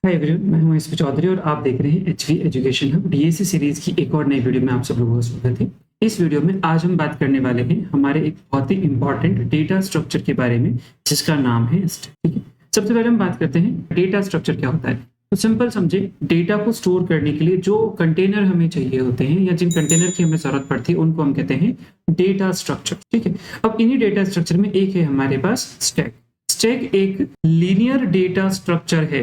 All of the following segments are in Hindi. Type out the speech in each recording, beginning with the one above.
हाय एवरीवन, मैं हूं एसपी चौधरी और आप देख रहे हैं HV education hub DSC series की एक और नई वीडियो में आप सब लोगों का स्वागत है। इस वीडियो में आज हम बात करने वाले हैं हमारे एक बहुत ही इंपॉर्टेंट डेटा स्ट्रक्चर के बारे में, जिसका नाम है स्टैक। ठीक है, सबसे पहले हम बात करते हैं डेटा स्ट्रक्चर क्या होता है। तो सिंपल समझे, डेटा को स्टोर करने के लिए जो कंटेनर हमें चाहिए होते हैं या जिन कंटेनर की हमें जरूरत पड़ती है उनको हम कहते हैं डेटा स्ट्रक्चर। ठीक है, अब इन्हीं डेटा स्ट्रक्चर में एक है हमारे पास स्टैक। स्टैक एक लीनियर डेटा स्ट्रक्चर है,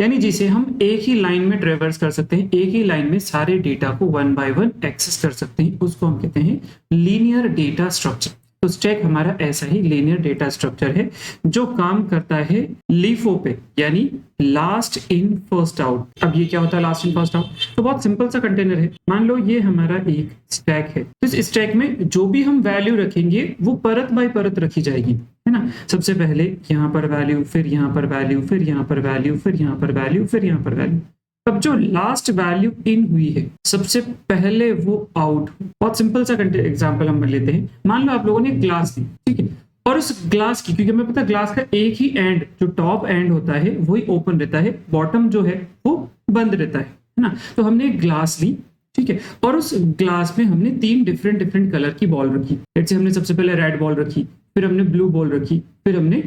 यानी जिसे हम एक ही लाइन में ट्रेवर्स कर सकते हैं, एक ही लाइन में सारे डेटा को वन बाय वन एक्सेस कर सकते हैं, उसको हम कहते हैं लीनियर डेटा स्ट्रक्चर। तो स्टैक हमारा ऐसा ही लीनियर डेटा स्ट्रक्चर है जो काम करता है लीफो पे, यानी लास्ट इन फर्स्ट आउट। अब ये क्या होता है लास्ट इन फर्स्ट आउट? तो बहुत सिंपल सा कंटेनर है। मान लो ये हमारा एक स्टैक है, तो इस स्टैक में जो भी हम वैल्यू रखेंगे वो परत बाय परत रखी जाएगी, है ना। सबसे पहले यहाँ पर वैल्यू, फिर यहाँ पर वैल्यू, फिर यहाँ पर वैल्यू, फिर यहाँ पर वैल्यू, फिर यहाँ पर वैल्यू। अब जो लास्ट वैल्यू इन हुई है सबसे पहले वो आउट। बहुत सिंपल सा एग्जांपल हम लेते हैं। मान लो आप लोगों ने ग्लास दी, ठीक है, और उस ग्लास की, क्योंकि हमें पता है ग्लास का एक ही एंड, जो टॉप एंड होता है वही ओपन रहता है, बॉटम जो है वो बंद रहता है ना। तो हमने एक ग्लास ली, ठीक है, और उस ग्लास में हमने तीन डिफरेंट कलर की बॉल रखी। जैसे हमने सबसे पहले रेड बॉल रखी, फिर हमने ब्लू बॉल रखी, फिर हमने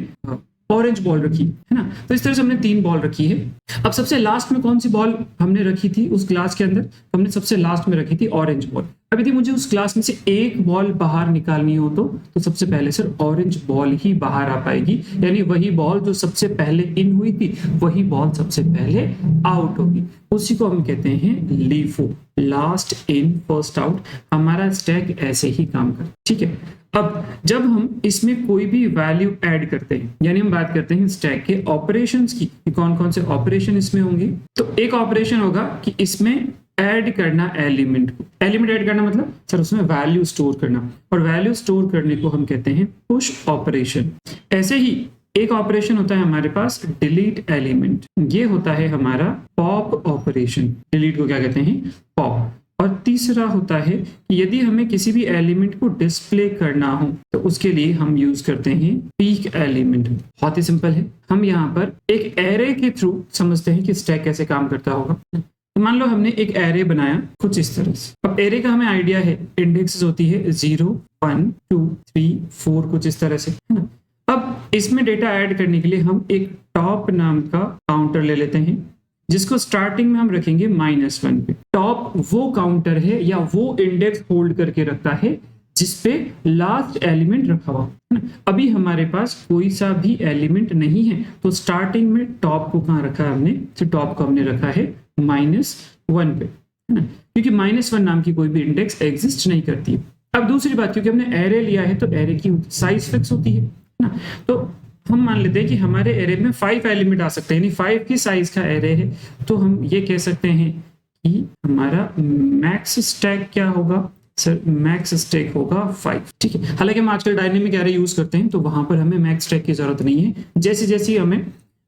ऑरेंज बॉल रखी, है ना। तो इस तरह से हमने तीन बॉल रखी है। अब सबसे लास्ट में कौन सी बॉल हमने रखी थी उस ग्लास के अंदर? हमने सबसे लास्ट में रखी थी ऑरेंज बॉल। अब यदि मुझे उस ग्लास में से एक बॉल बाहर निकालनी हो तो सबसे पहले सर ऑरेंज बॉल ही बाहर आ पाएगी, यानी वही बॉल जो सबसे पहले इन हुई थी वही बॉल सबसे पहले आउट होगी। उसी को हम कहते हैं LIFO, last in first out. हमारा स्टैक ऐसे ही काम करता है, ठीक है। अब जब हम इसमें कोई भी वैल्यू ऐड करते हैं, यानी हम बात करते हैं स्टैक के ऑपरेशंस की, कौन कौन से ऑपरेशन इसमें होंगे। तो एक ऑपरेशन होगा कि इसमें ऐड करना एलिमेंट को। एलिमेंट ऐड करना मतलब सर उसमें वैल्यू स्टोर करना, और वैल्यू स्टोर करने को हम कहते हैं पुश ऑपरेशन। ऐसे ही एक ऑपरेशन होता है हमारे पास डिलीट एलिमेंट, ये होता है हमारा पॉप ऑपरेशन। डिलीट को क्या कहते हैं? पॉप। और तीसरा होता है कि यदि हमें किसी भी एलिमेंट को डिस्प्ले करना हो तो उसके लिए हम यूज करते हैं पीक एलिमेंट। बहुत ही सिंपल है। हम यहाँ पर एक एरे के थ्रू समझते हैं कि स्टैक कैसे काम करता होगा। तो मान लो हमने एक एरे बनाया कुछ इस तरह से। अब एरे का हमें आइडिया है, इंडेक्स होती है 0, 1, 2, 3, 4, कुछ इस तरह से, है ना। अब इसमें डेटा ऐड करने के लिए हम एक टॉप नाम का काउंटर ले लेते हैं, जिसको स्टार्टिंग में हम रखेंगे -1 पे। टॉप वो काउंटर है या वो इंडेक्स होल्ड करके रखता है जिसपे लास्ट एलिमेंट रखा हुआ है ना। अभी हमारे पास कोई सा भी एलिमेंट नहीं है, तो स्टार्टिंग में टॉप को कहाँ रखा है हमने? तो टॉप को हमने रखा है -1 पे, है ना, क्योंकि -1 नाम की कोई भी इंडेक्स एग्जिस्ट नहीं करती है। अब दूसरी बात, क्योंकि हमने एरे लिया है तो एरे की साइज फिक्स होती है ना। तो हम मान लेते हैं कि हमारे एरे में 5 एलिमेंट आ सकते हैं, यानी 5 की साइज का एरे है, तो हम ये कह सकते हैं कि हमारा मैक्स स्टैक क्या होगा? सर मैक्स स्टैक होगा 5, ठीक है। हालांकि हम आजकल डायनेमिक एरे यूज करते हैं तो वहां पर हमें मैक्स स्टैक की जरूरत नहीं है। जैसे जैसी हमें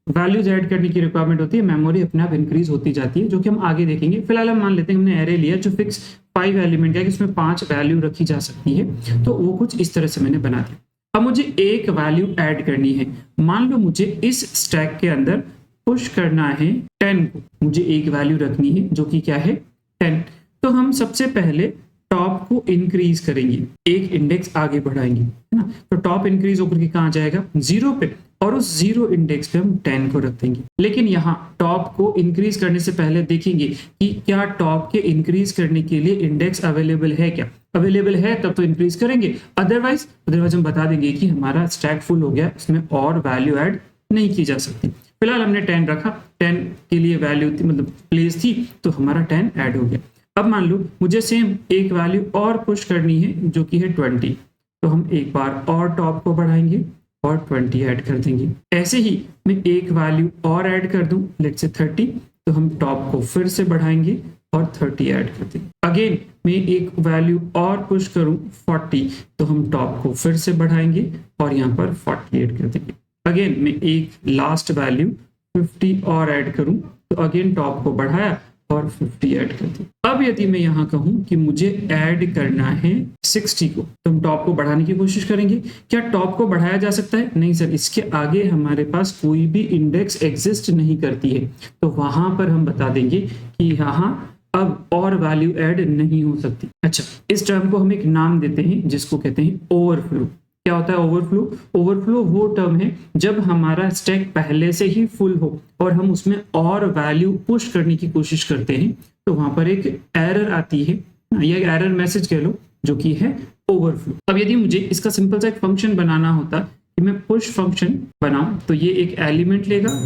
वैल्यूज ऐड करने की रिक्वायरमेंट होती है, मेमोरी अपने आप इंक्रीज होती जाती है, जो कि हम आगे देखेंगे। फिलहाल हम मान लेते हैं हमने एरे लिया जो फिक्स 5 एलिमेंट का है, उसमें 5 वैल्यू रखी जा सकती है, तो वो कुछ इस तरह से मैंने बना दिया। अब मुझे एक वैल्यू ऐड करनी है। मान लो मुझे इस स्टैक के अंदर पुश करना है 10 को, मुझे एक वैल्यू रखनी है जो कि क्या है? 10। तो हम सबसे पहले टॉप को इंक्रीज करेंगे, एक इंडेक्स आगे बढ़ाएंगे, है ना। तो टॉप इंक्रीज होकर के कहाँ जाएगा? 0 पे, और उस 0 इंडेक्स पे हम 10 को रख देंगे। लेकिन यहाँ टॉप को इंक्रीज करने से पहले देखेंगे कि क्या टॉप के इंक्रीज करने के लिए इंडेक्स अवेलेबल है। क्या अवेलेबल है तब तो इंक्रीज करेंगे, अदरवाइज हम बता देंगे कि हमारा स्टैक फुल हो गया, इसमें और वैल्यू ऐड नहीं की जा सकती। फिलहाल हमने 10 रखा, 10 के लिए वैल्यू थी, मतलब प्लेस थी, तो हमारा 10 ऐड हो गया। अब मान लो मुझे सेम एक वैल्यू और पुश करनी है जो कि है 20, तो हम एक बार और टॉप को बढ़ाएंगे और 20 ऐड कर देंगे। ऐसे ही मैं एक वैल्यू और ऐड कर दूं, लेट्स से 30, तो हम टॉप को फिर से बढ़ाएंगे और 30 ऐड कर देंगे। अगेन मैं एक वैल्यू और पुश करूं 40, तो हम टॉप को फिर से बढ़ाएंगे और यहाँ पर 40 ऐड कर देंगे। अगेन मैं एक लास्ट वैल्यू 50 और ऐड करूं, तो अगेन टॉप को बढ़ाया और 50 ऐड कर दिया। अब यदि मैं यहाँ कहूँ कि मुझे ऐड करना है 60 को, तो हम टॉप को बढ़ाने की कोशिश करेंगे। क्या टॉप को बढ़ाया जा सकता है? नहीं सर, इसके आगे हमारे पास कोई भी इंडेक्स एग्जिस्ट नहीं करती है, तो वहां पर हम बता देंगे कि यहाँ अब और वैल्यू ऐड नहीं हो सकती। अच्छा, इस टर्म को हम एक नाम देते हैं जिसको कहते हैं ओवरफ्लो। क्या होता है ओवरफ्लो? ओवरफ्लो वो टर्म है जब हमारा स्टैक पहले से ही फुल हो और हम उसमें और वैल्यू पुश करने की कोशिश करते हैं, तो वहां पर एक एरर आती है, या एरर मैसेज कह लो, जो कि है ओवरफ्लो। अब यदि मुझे इसका सिंपल सा एक फंक्शन बनाना होता कि मैं पुश फंक्शन बनाऊं, तो ये एक एलिमेंट लेगा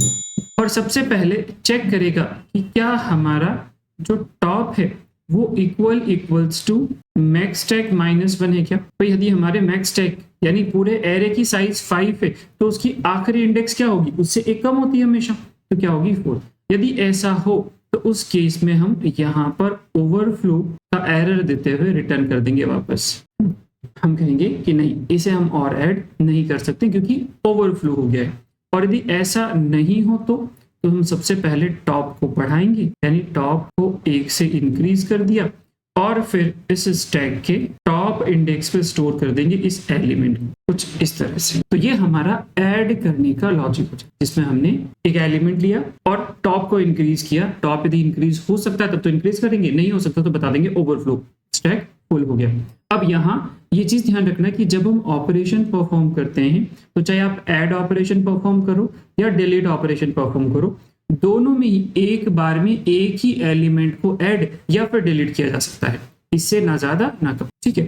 और सबसे पहले चेक करेगा कि क्या हमारा जो टॉप है वो इक्वल्स टू मैक्स स्टैक -1 है क्या। तो यदि हमारे मैक्स स्टैक यानी पूरे एरे की साइज 5 है, तो उसकी आखिरी इंडेक्स क्या होगी? उससे एक कम होती है हमेशा, तो क्या होगी? 4। यदि ऐसा हो तो उस केस में हम यहाँ पर ओवरफ्लो का एरर देते हुए रिटर्न कर देंगे वापस। हम कहेंगे कि नहीं, इसे हम और ऐड नहीं कर सकते क्योंकि ओवरफ्लो हो गया है। और यदि ऐसा नहीं हो तो हम सबसे पहले टॉप को बढ़ाएंगे, यानी टॉप को 1 से इंक्रीज कर दिया और फिर इस स्टैक के टॉप इंडेक्स पे स्टोर कर देंगे इस एलिमेंट को, कुछ इस तरह से। तो ये हमारा ऐड करने का लॉजिक हो जाए, जिसमें हमने एक एलिमेंट लिया और टॉप को इंक्रीज किया। टॉप यदि इंक्रीज हो सकता है तब तो इंक्रीज करेंगे, नहीं हो सकता तो बता देंगे ओवरफ्लो, स्टैक फुल हो गया। अब यहाँ ये चीज ध्यान रखना कि जब हम ऑपरेशन परफॉर्म करते हैं, तो चाहे आप ऐड ऑपरेशन परफॉर्म करो या डिलीट ऑपरेशन परफॉर्म करो, दोनों में ही एक बार में एक ही एलिमेंट को ऐड या फिर डिलीट किया जा सकता है, इससे ना ज्यादा ना कम। ठीक है,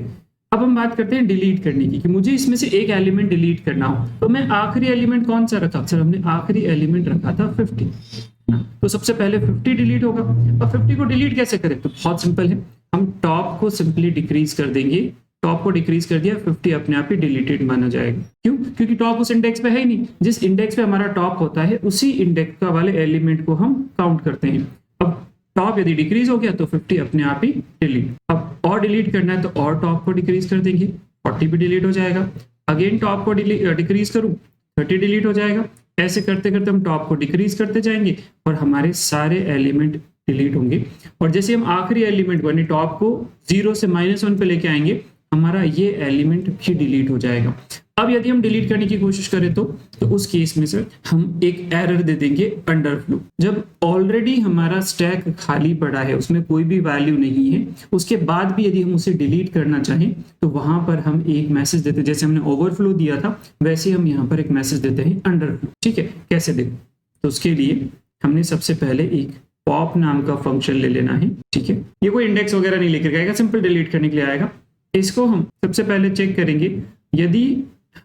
अब हम बात करते हैं डिलीट करने की, कि मुझे इसमें से एक एलिमेंट डिलीट करना हो, तो मैं आखिरी एलिमेंट कौन सा रखा? सर हमने आखिरी एलिमेंट रखा था 50, तो सबसे पहले 50 डिलीट होगा। अब 50 को डिलीट कैसे करें? तो बहुत सिंपल है, हम टॉप को सिंपली डिक्रीज कर देंगे। टॉप को डिक्रीज कर दिया, 50 अपने आप ही डिलीटेड माना जाएगा। क्यों? क्योंकि टॉप उस इंडेक्स पे है ही नहीं। जिस इंडेक्स पे हमारा टॉप होता है उसी इंडेक्स का वाले एलिमेंट को हम काउंट करते हैं। अब टॉप यदि डिक्रीज हो गया तो 50 अपने आप ही डिलीट। अब और डिलीट करना है तो और टॉप को डिक्रीज कर देंगे, 40 भी डिलीट हो जाएगा। अगेन टॉप को डिक्रीज करूं, 30 डिलीट हो जाएगा। ऐसे करते करते हम टॉप को डिक्रीज करते जाएंगे और हमारे सारे एलिमेंट डिलीट होंगे। और जैसे हम आखिरी एलिमेंट यानी टॉप को 0 से -1 पे लेके आएंगे, हमारा ये एलिमेंट भी डिलीट हो जाएगा। अब यदि हम डिलीट करने की कोशिश करें तो उस केस में सर हम एक एरर दे देंगे अंडरफ्लो। जब ऑलरेडी हमारा स्टैक खाली पड़ा है, उसमें कोई भी वैल्यू नहीं है, उसके बाद भी यदि हम उसे डिलीट करना चाहें तो वहां पर हम एक मैसेज देते हैं, जैसे हमने ओवरफ्लो दिया था वैसे हम यहाँ पर एक मैसेज देते हैं अंडरफ्लो। ठीक है, कैसे देखो? तो उसके लिए हमने सबसे पहले एक पॉप नाम का फंक्शन ले लेना है। ठीक है, ये कोई इंडेक्स वगैरह नहीं लेकर आएगा, सिंपल डिलीट करने के लिए आएगा। इसको हम सबसे पहले चेक करेंगे, यदि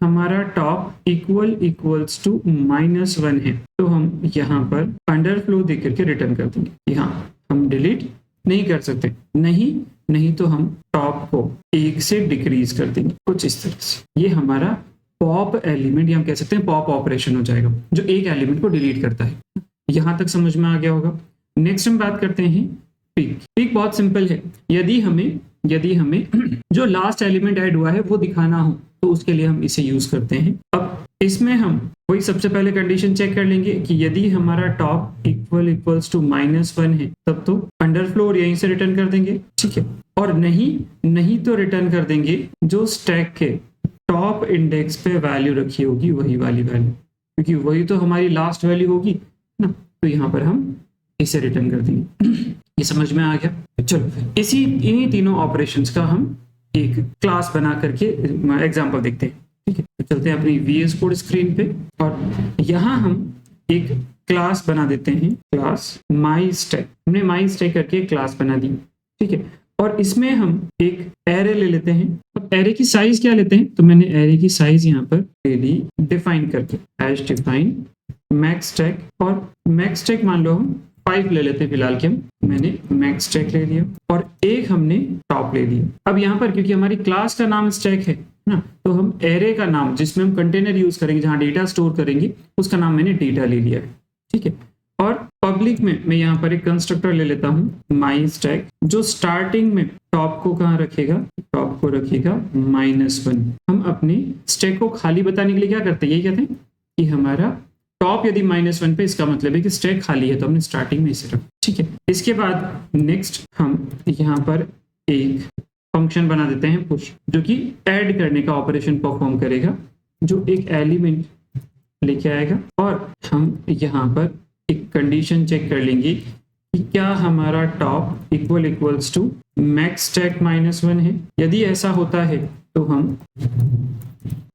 हमारा टॉप इक्वल्स टू -1 है तो हम यहाँ पर अंडरफ्लो दे करके रिटर्न कर देंगे। यहाँ हम डिलीट नहीं कर सकते, नहीं तो हम टॉप को 1 से डिक्रीज कर देंगे, कुछ इस तरह से। ये हमारा पॉप एलिमेंट, या हम कह सकते हैं पॉप ऑपरेशन हो जाएगा, जो एक एलिमेंट को डिलीट करता है। यहाँ तक समझ में आ गया होगा। नेक्स्ट हम बात करते हैं पीक। पीक बहुत सिंपल है, यदि हमें जो लास्ट एलिमेंट ऐड हुआ है वो दिखाना हो तो उसके लिए हम इसे यूज करते हैं। अब इसमें हम वही सबसे पहले कंडीशन चेक कर लेंगे कि यदि हमारा टॉप इक्वल्स टू -1 है तब तो अंडरफ्लो यहीं से रिटर्न कर देंगे। ठीक है, और नहीं तो रिटर्न कर देंगे जो स्टैक के टॉप इंडेक्स पे वैल्यू रखी होगी, वही वाली वैल्यू, क्योंकि वही तो हमारी लास्ट वैल्यू होगी ना। तो यहाँ पर हम इसे रिटर्न कर देंगे। ये समझ में आ गया? चलो इन्हीं तीनों ऑपरेशंस का हम एक क्लास बना करके एग्जांपल देखते हैं। ठीक है, तो चलते हैं अपनी VS कोड स्क्रीन पे और यहाँ हम एक क्लास बना देते हैं, क्लास myStack। हमने myStack करके एक क्लास बना दी। ठीक है, और इसमें हम एक एरे ले लेते हैं। अब एरे की साइज क्या लेते हैं? तो मैंने एरे की साइज यहाँ पर ले ली डिफाइन करके, एज डिफाइन मैक्सस्टैक, और मैक्सस्टैक मान लो हम 5 ले लेते हैं फिलहाल के हम। मैंने मैक्सस्टैक ले लिया और एक हमने टॉप ले लिया। अब यहाँ पर क्योंकि हमारी क्लास का नाम स्टैक है ना, तो हम एरे का नाम जिसमें हम कंटेनर यूज करेंगे, जहाँ डेटा स्टोर करेंगे, उसका नाम मैंने डेटा ले लिया है। ठीक है, और पब्लिक में मैं यहाँ पर एक कंस्ट्रक्टर ले लेता हूँ myStack, जो स्टार्टिंग में टॉप को कहाँ रखेगा? टॉप को रखेगा -1। हम अपने स्टैक को खाली बताने के लिए क्या करते हैं? यही कहते हैं कि हमारा टॉप यदि -1 पे, इसका मतलब है कि स्टैक खाली है, तो हमने स्टार्टिंग में इसे रखा। ठीक है, इसके बाद नेक्स्ट हम यहाँ पर एक फंक्शन बना देते हैं पुश, जो कि ऐड करने का ऑपरेशन परफॉर्म करेगा, जो एक एलिमेंट लेके आएगा। और हम यहाँ पर एक कंडीशन चेक कर लेंगे कि क्या हमारा top equals to max stack -1 है। यदि ऐसा होता है तो हम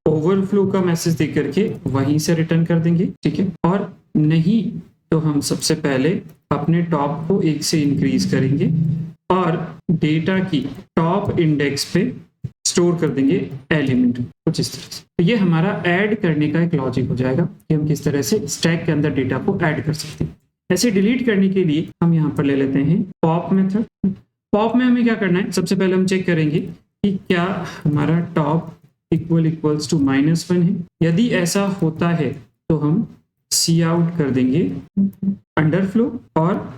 ओवरफ्लो का मैसेज दे करके वहीं से रिटर्न कर देंगे। ठीक है, और नहीं तो हम सबसे पहले अपने टॉप को 1 से इंक्रीज करेंगे और डेटा की टॉप इंडेक्स पे स्टोर कर देंगे एलिमेंट, कुछ इस तरह से। तो ये हमारा ऐड करने का एक लॉजिक हो जाएगा कि हम किस तरह से स्टैक के अंदर डेटा को ऐड कर सकते हैं। ऐसे डिलीट करने के लिए हम यहाँ पर ले लेते हैं पॉप मेथड। पॉप में हमें क्या करना है, सबसे पहले हम चेक करेंगे कि क्या हमारा टॉप इक्वल्स टू -1 है। यदि ऐसा होता है तो हम सी आउट कर देंगे अंडरफ्लो और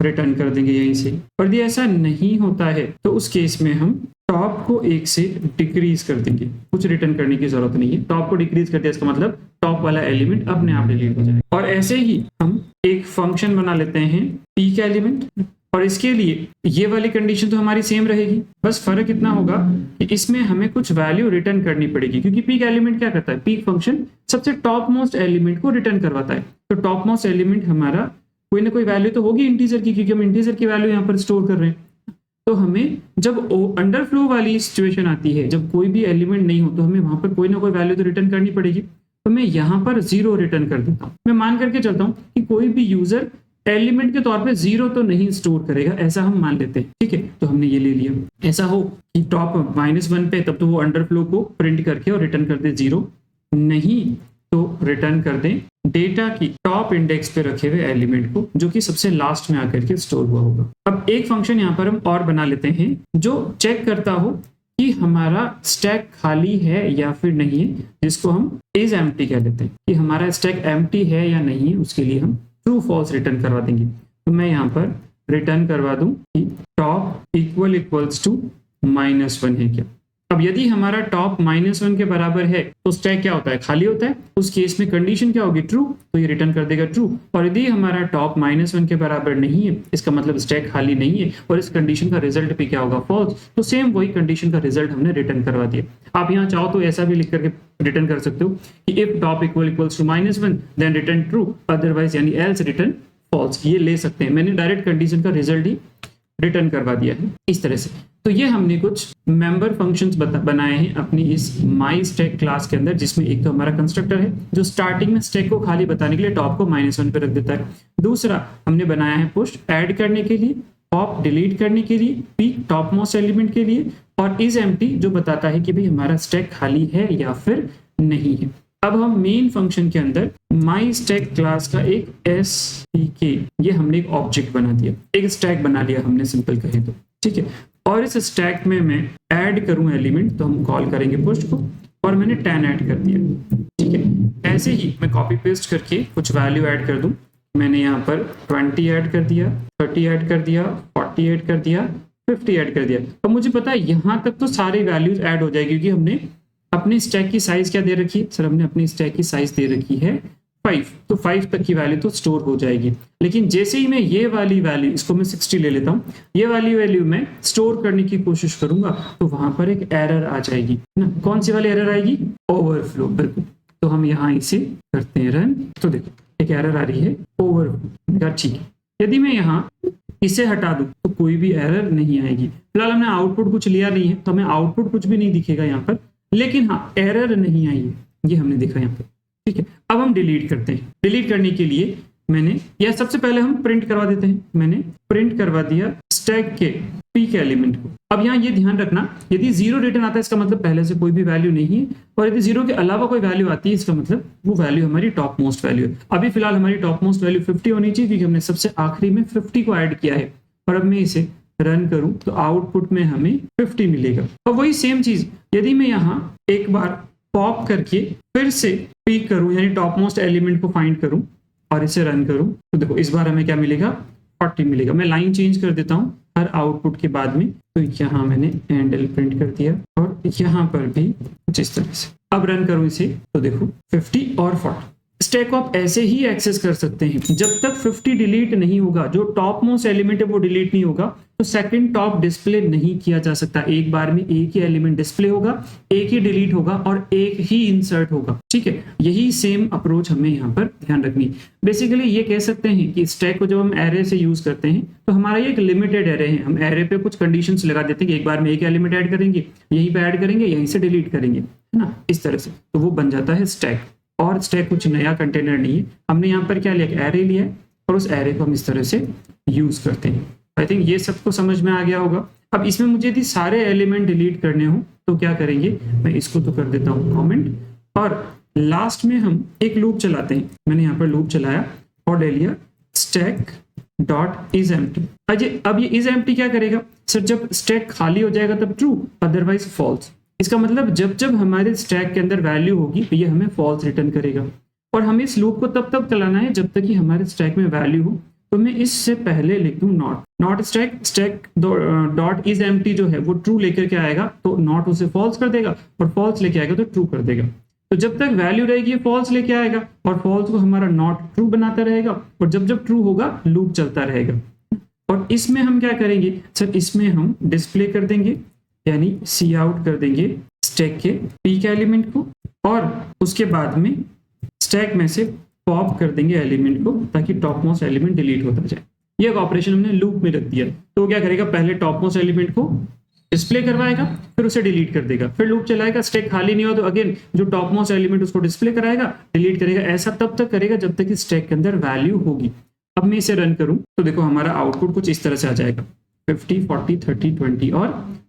रिटर्न कर देंगे यहीं से। और यदि ऐसा नहीं होता है तो उस केस में हम टॉप को 1 से डिक्रीज कर देंगे, कुछ रिटर्न करने की जरूरत नहीं है। टॉप को डिक्रीज कर दिया, इसका मतलब टॉप वाला एलिमेंट अपने आप डिलीट हो जाएगा। और ऐसे ही हम एक फंक्शन बना लेते हैं पीक एलिमेंट, और इसके लिए ये वाली कंडीशन तो हमारी सेम रहेगी, बस फर्क इतना होगा कि इसमें हमें कुछ वैल्यू रिटर्न करनी पड़ेगी, क्योंकि पीक एलिमेंट क्या करता है, पीक फंक्शन सबसे टॉप मोस्ट एलिमेंट को रिटर्न करवाता है। तो टॉप मोस्ट एलिमेंट हमारा कोई ना कोई वैल्यू तो होगी इंटीजर की, क्योंकि हम इंटीजर की वैल्यू यहाँ पर स्टोर कर रहे हैं। तो हमें जब अंडरफ्लो वाली सिचुएशन आती है, जब कोई भी एलिमेंट नहीं हो, तो हमें वहां पर कोई ना कोई वैल्यू तो रिटर्न करनी पड़ेगी। तो मैं यहाँ पर 0 रिटर्न कर देता हूँ। मैं मान करके चलता हूँ कि कोई भी यूजर एलिमेंट के तौर पे 0 तो नहीं स्टोर करेगा, ऐसा हम मान लेते हैं। ठीक है, तो हमने ये ले लिया। ऐसा हो कि टॉप -1 पे, तब तो वो अंडरफ्लो को प्रिंट करके और रिटर्न कर दे 0, नहीं तो रिटर्न कर दें डेटा की टॉप इंडेक्स पे रखे हुए एलिमेंट को, जो कि सबसे लास्ट में आकर के स्टोर हुआ होगा। अब एक फंक्शन यहाँ पर हम और बना लेते हैं जो चेक करता हो कि हमारा स्टैक खाली है या फिर नहीं है, जिसको हम इज एम्प्टी कह लेते हैं, कि हमारा स्टैक एम्प्टी है या नहीं है। उसके लिए हम ट्रू फॉल्स रिटर्न करवा देंगे। तो मैं यहाँ पर रिटर्न करवा दूं कि टॉप इक्वल्स टू -1 है क्या। अब यदि हमारा टॉप -1 के बराबर है तो स्टैक क्या होता है, खाली होता है। उस केस में कंडीशन क्या होगी, ट्रू, तो ये रिटर्न कर देगा ट्रू। और यदि हमारा टॉप -1 के बराबर नहीं है, इसका मतलब स्टैक खाली नहीं है, और इस कंडीशन का रिजल्ट भी क्या होगा, फॉल्स। तो सेम वही कंडीशन का रिजल्ट हमने रिटर्न करवा दिया। आप यहाँ चाहो तो ऐसा भी लिख करके रिटर्न कर सकते हो कि if top equals to -1 then return true, otherwise यानी एल्स रिटर्न फॉल्स। ये ले सकते हैं, मैंने डायरेक्ट कंडीशन का रिजल्ट ही रिटर्न करवा दिया है इस तरह से। तो ये हमने कुछ मेंबर फंक्शंस बनाए हैं अपनी इस माई स्टैक क्लास के अंदर, जिसमें एक तो हमारा कंस्ट्रक्टर है जो स्टार्टिंग में स्टैक को खाली बताने के लिए टॉप को -1 पे रख देता है। दूसरा हमने बनाया है पुश ऐड करने के लिए, पॉप डिलीट करने के लिए, पीक टॉप मोस्ट एलिमेंट के लिए, और इज एम्प्टी जो बताता है कि भाई हमारा स्टैक खाली है या फिर नहीं है। अब हम मेन फंक्शन के अंदर माई स्टैक क्लास का एक STK, ये हमने एक ऑब्जेक्ट बना दिया, एक स्टैक बना लिया हमने, सिंपल कहें तो। ठीक है, और इस स्टैक में मैं ऐड करूं एलिमेंट, तो हम कॉल करेंगे पुश को, और मैंने 10 ऐड कर दिया। ठीक है, ऐसे ही मैं कॉपी पेस्ट करके कुछ वैल्यू ऐड कर दूं। मैंने यहाँ पर 20 ऐड कर दिया, 30 ऐड कर दिया, 40 ऐड कर दिया, 50 ऐड कर दिया। तो मुझे पता है यहाँ तक तो सारी वैल्यूज ऐड हो जाएगी, क्योंकि हमने अपनी स्टैक की साइज क्या दे रखी है, सर हमने अपनी स्टैक की साइज दे रखी है 5, तो 5 तक की वैल्यू तो स्टोर हो जाएगी। लेकिन जैसे ही मैं ये वाली वैल्यू, इसको मैं 60 ले लेता हूँ, ये वाली वैल्यू मैं स्टोर करने की कोशिश करूंगा, तो वहां पर एक एरर आ जाएगी ना। कौन सी वाली एरर आएगी, ओवरफ्लो, बिल्कुल। तो हम यहाँ इसे करते हैं रन, तो देखो एक एरर आ रही है ओवरफ्लो। ठीक है, यदि मैं यहाँ इसे हटा दूं तो कोई भी एरर नहीं आएगी। फिलहाल हमने आउटपुट कुछ लिया नहीं है, तो हमें आउटपुट कुछ भी नहीं दिखेगा यहाँ पर, लेकिन हाँ एरर नहीं आई है, ये हमने देखा यहाँ पे। ठीक है, अब हम डिलीट करते हैं। डिलीट करने के लिए मैंने, या सबसे पहले हम प्रिंट करवा देते हैं। मैंने प्रिंट करवा दिया स्टैक के पीक एलिमेंट को। अब यहाँ ये ध्यान रखना, यदि 0 रिटर्न आता है इसका मतलब पहले से कोई भी वैल्यू नहीं है, और यदि 0 के अलावा कोई वैल्यू आती है इसका मतलब वो वैल्यू हमारी टॉप मोस्ट वैल्यू है। अभी फिलहाल हमारी टॉप मोस्ट वैल्यू 50 होनी चाहिए, क्योंकि हमने सबसे आखिरी में 50 को ऐड किया है। और अब मैं इसे रन करूं तो आउटपुट में हमें 50 मिलेगा। और वही सेम चीज यदि मैं यहाँ एक बार पॉप करके फिर से पीक करूं, यानी टॉप मोस्ट एलिमेंट को फाइंड करूं और इसे रन करूं, तो देखो इस बार हमें क्या मिलेगा, 40 मिलेगा। मैं लाइन चेंज कर देता हूं हर आउटपुट के बाद में, तो यहाँ मैंने हैंडल प्रिंट कर दिया, और यहाँ पर भी कुछ इस तरह से। अब रन करूं इसे, तो देखो 50 और 40, स्टैक को आप ऐसे ही एक्सेस कर सकते हैं जब तक 50 डिलीट नहीं होगा, जो टॉप मोस्ट एलिमेंट है वो डिलीट नहीं होगा, तो सेकंड टॉप डिस्प्ले नहीं किया जा सकता। एक बार में एक ही एलिमेंट डिस्प्ले होगा, एक ही डिलीट होगा और एक ही इंसर्ट होगा। ठीक है, यही सेम अप्रोच हमें यहाँ पर ध्यान रखनी है। बेसिकली ये कह सकते हैं कि स्टैक को जब हम एरे से यूज करते हैं तो हमारा ये एक लिमिटेड एरे है। हम एरे पे कुछ कंडीशंस लगा देते हैं कि एक बार में एक एलिमेंट ऐड करेंगे, यहीं पे ऐड करेंगे, यहीं से डिलीट करेंगे, है ना, इस तरह से, तो वो बन जाता है स्टैक। और स्टैक कुछ नया कंटेनर नहीं है, हमने यहाँ पर क्या लिया, एरे लिया है और उस एरे को हम इस तरह से यूज करते हैं। आई थिंक ये सबको समझ में आ गया होगा। अब इसमें मुझे यदि सारे एलिमेंट डिलीट करने हो तो क्या करेंगे, मैं इसको तो कर देता हूँ कमेंट, और लास्ट में हम एक लूप चलाते हैं। मैंने यहाँ पर लूप चलाया और ले लिया स्टैक डॉट इज एम्प्टी। अब ये इज एम्प्टी क्या करेगा सर, जब स्टैक खाली हो जाएगा तब ट्रू, अदरवाइज फॉल्स। इसका मतलब जब जब हमारे स्टैक के अंदर वैल्यू होगी तो ये हमें फॉल्स रिटर्न करेगा। और हमें इस लूप को तब तक चलाना है जब तक कि हमारे स्टैक में वैल्यू हो। तो मैं इससे पहले लिख दूं not stack dot is empty जो है वो ट्रू लेकर के आएगा, तो नॉट उसे फॉल्स कर देगा, और फॉल्स लेके आएगा तो ट्रू कर देगा। तो जब तक वैल्यू रहेगी फॉल्स लेके आएगा और फॉल्स को हमारा नॉट ट्रू बनाता रहेगा, और जब जब ट्रू होगा लूप चलता रहेगा। और इसमें हम क्या करेंगे सर, इसमें हम डिस्प्ले कर देंगे, यानी सी आउट कर देंगे स्टैक के पीक एलिमेंट को, और उसके बाद में स्टैक में से पॉप कर देंगे एलिमेंट को, ताकि टॉप मोस्ट एलिमेंट डिलीट होता जाए। ये एक ऑपरेशन हमने लूप में रख दिया। तो क्या करेगा, पहले टॉप मोस्ट एलिमेंट को डिस्प्ले करवाएगा, फिर उसे डिलीट कर देगा, फिर लूप चलाएगा, स्टैक खाली नहीं हो तो अगेन जो टॉप मोस्ट एलिमेंट उसको डिस्प्ले कराएगा, डिलीट करेगा। ऐसा तब तक करेगा जब तक कि स्टैक के अंदर वैल्यू होगी। अब मैं इसे रन करूं तो देखो हमारा आउटपुट कुछ इस तरह से आ जाएगा, 50, 40, 30, 20 और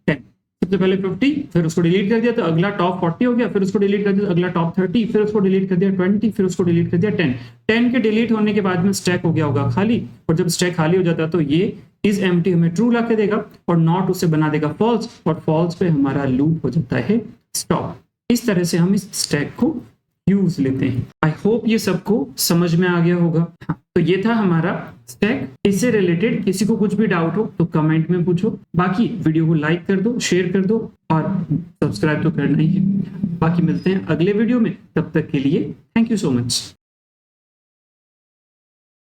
10। सबसे पहले 50, फिर उसको डिलीट कर दिया तो अगला टॉप 40 हो गया, फिर उसको डिलीट कर दिया तो अगला टॉप 30, फिर उसको डिलीट कर दिया 20, फिर उसको डिलीट कर दिया 10। 10 के डिलीट होने के बाद में स्टैक हो गया होगा खाली, और जब स्टैक खाली हो जाता है तो ये इज एम्प्टी हमें ट्रू ला के देगा और नॉट उसे बना देगा फॉल्स, और फॉल्स पे हमारा लूप हो जाता है स्टॉप। इस तरह से हम इस स्टैक को यूज लेते हैं। आई होप ये सबको समझ में आ गया होगा। हाँ, तो ये था हमारा स्टैक। इससे रिलेटेड किसी को कुछ भी डाउट हो तो कमेंट में पूछो। बाकी वीडियो को लाइक कर दो, शेयर कर दो और सब्सक्राइब तो करना ही है। बाकी मिलते हैं अगले वीडियो में, तब तक के लिए थैंक यू सो मच।